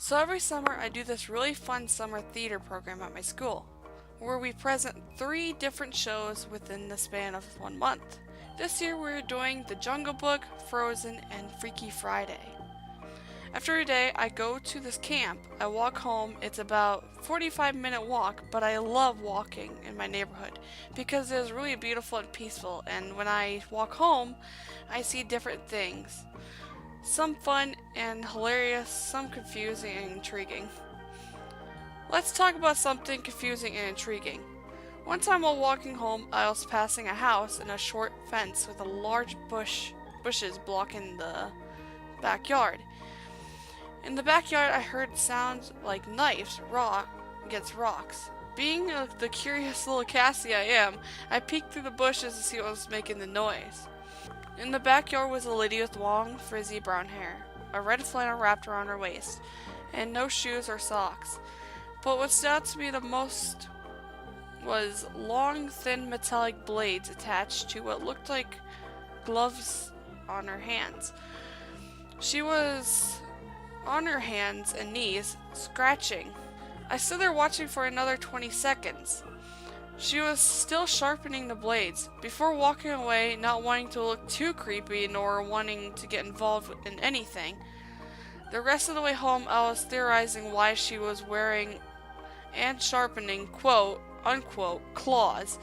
So every summer I do this really fun summer theater program at my school, where we present 3 different shows within the span of 1 month. This year we're doing The Jungle Book, Frozen, and Freaky Friday. After a day, I go to this camp. I walk home. It's about 45-minute walk, but I love walking in my neighborhood because it is really beautiful and peaceful, and when I walk home, I see different things. Some fun and hilarious, some confusing and intriguing. Let's talk about something confusing and intriguing. One time while walking home, I was passing a house and a short fence with a large bushes blocking the backyard. In the backyard, I heard sounds like knives against rocks. Being the curious little Cassie I am, I peeked through the bushes to see what was making the noise. In the backyard was a lady with long, frizzy brown hair, a red flannel wrapped around her waist, and no shoes or socks. But what stood out to me the most was long, thin metallic blades attached to what looked like gloves on her hands. She was on her hands and knees, scratching. I stood there watching for another 20 seconds. She was still sharpening the blades, before walking away, not wanting to look too creepy nor wanting to get involved in anything. The rest of the way home, I was theorizing why she was wearing and sharpening quote unquote claws.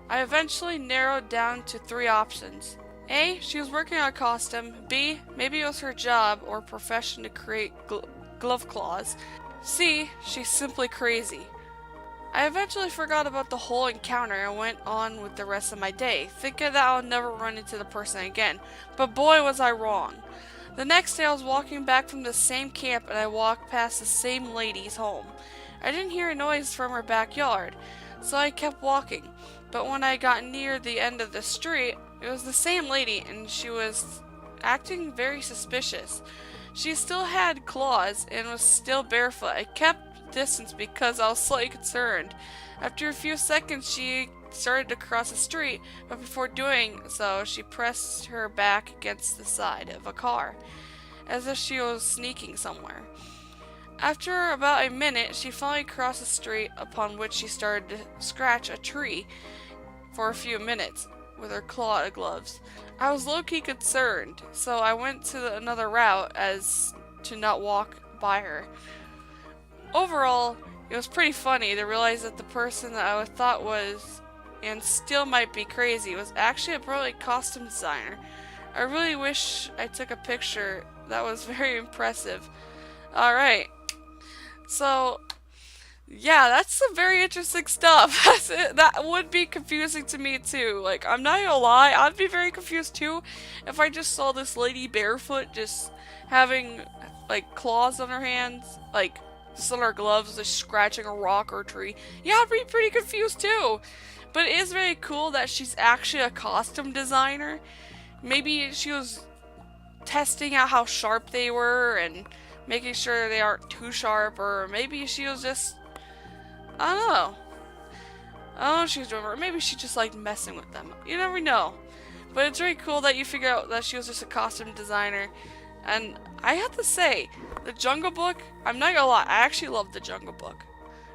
I eventually narrowed down to 3 options. A. She was working on a costume. B. Maybe it was her job or profession to create glove claws. C. She's simply crazy. I eventually forgot about the whole encounter and went on with the rest of my day, thinking that I'll never run into the person again. But boy was I wrong. The next day I was walking back from the same camp and I walked past the same lady's home. I didn't hear a noise from her backyard, so I kept walking. But when I got near the end of the street, it was the same lady and she was acting very suspicious. She still had claws and was still barefoot. I kept distance because I was slightly concerned. After a few seconds, she started to cross the street, but before doing so, she pressed her back against the side of a car, as if she was sneaking somewhere. After about a minute, she finally crossed the street, upon which she started to scratch a tree for a few minutes with her claw gloves. I was low-key concerned, so I went to another route as to not walk by her. Overall, it was pretty funny to realize that the person that I thought was, and still might be crazy, was actually a brilliant costume designer. I really wish I took a picture. That was very impressive. Alright, so yeah, that's some very interesting stuff. That would be confusing to me too. Like, I'm not gonna lie, I'd be very confused too if I just saw this lady barefoot just having like claws on her hands, like just on her gloves, just scratching a rock or a tree. Yeah, I'd be pretty confused too. But it is very cool that she's actually a costume designer. Maybe she was testing out how sharp they were and making sure they aren't too sharp, or maybe she was just, I don't know. I don't know what she was doing, or maybe she just liked messing with them. You never know. But it's very cool that you figure out that she was just a costume designer. And I have to say, The Jungle Book, I'm not gonna lie, I actually love The Jungle Book.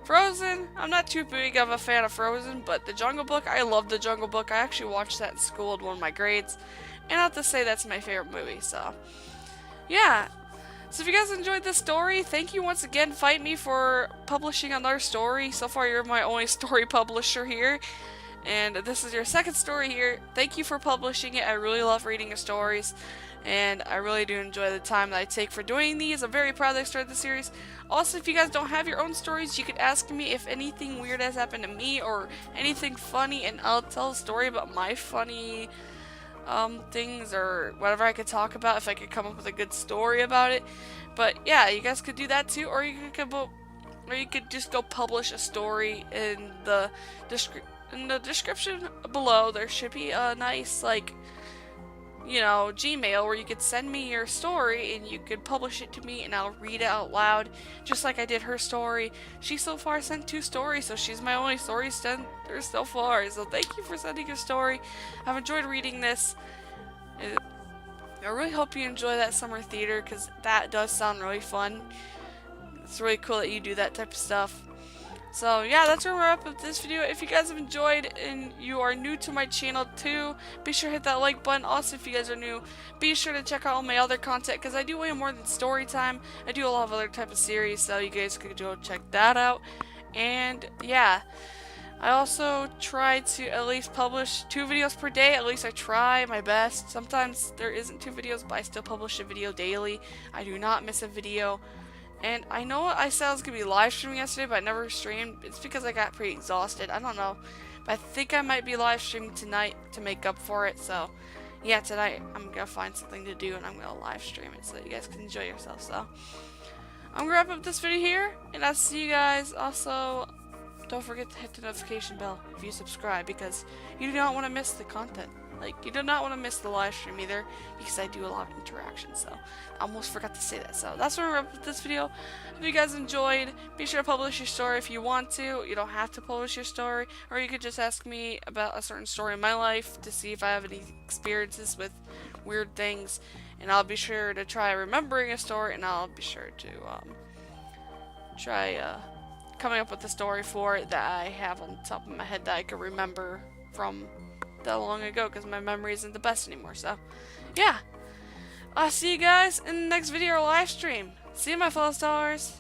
Frozen, I'm not too big of a fan of Frozen, but The Jungle Book, I love The Jungle Book. I actually watched that in school in one of my grades. And I have to say that's my favorite movie, so yeah. So if you guys enjoyed this story, thank you once again, Fite Me, for publishing another story. So far, you're my only story publisher here. And this is your second story here. Thank you for publishing it. I really love reading your stories. And I really do enjoy the time that I take for doing these. I'm very proud that I started the series. Also, if you guys don't have your own stories, you could ask me if anything weird has happened to me or anything funny, and I'll tell a story about my funny things or whatever I could talk about if I could come up with a good story about it. But yeah, you guys could do that too, or you could just go publish a story in the description below. There should be a nice, like, you know, Gmail where you could send me your story and you could publish it to me and I'll read it out loud, just like I did her story. She so far sent 2 stories, so she's my only story sender so far. So thank you for sending your story. I've enjoyed reading this. I really hope you enjoy that summer theater, because that does sound really fun. It's really cool that you do that type of stuff. So yeah, that's where we're wrap up this video. If you guys have enjoyed and you are new to my channel too, be sure to hit that like button. Also, if you guys are new, be sure to check out all my other content, because I do way more than story time. I do a lot of other type of series, so you guys could go check that out. And yeah, I also try to at least publish 2 videos per day. At least I try my best. Sometimes there isn't 2 videos, but I still publish a video daily. I do not miss a video. And I know I said I was going to be live streaming yesterday, but I never streamed. It's because I got pretty exhausted. I don't know. But I think I might be live streaming tonight to make up for it. So, yeah, tonight I'm going to find something to do, and I'm going to live stream it so that you guys can enjoy yourselves. So, I'm going to wrap up this video here, and I'll see you guys. Also, don't forget to hit the notification bell if you subscribe, because you do not want to miss the content. Like, you do not want to miss the live stream either, because I do a lot of interaction, so I almost forgot to say that. So that's where we're up with this video. If you guys enjoyed, be sure to publish your story if you want to. You don't have to publish your story, or you could just ask me about a certain story in my life to see if I have any experiences with weird things, and I'll be sure to try remembering a story, and I'll be sure to try coming up with a story for it that I have on top of my head that I can remember from that long ago, because my memory isn't the best anymore. So yeah, I'll see you guys in the next video or live stream. See you, my fellow stars.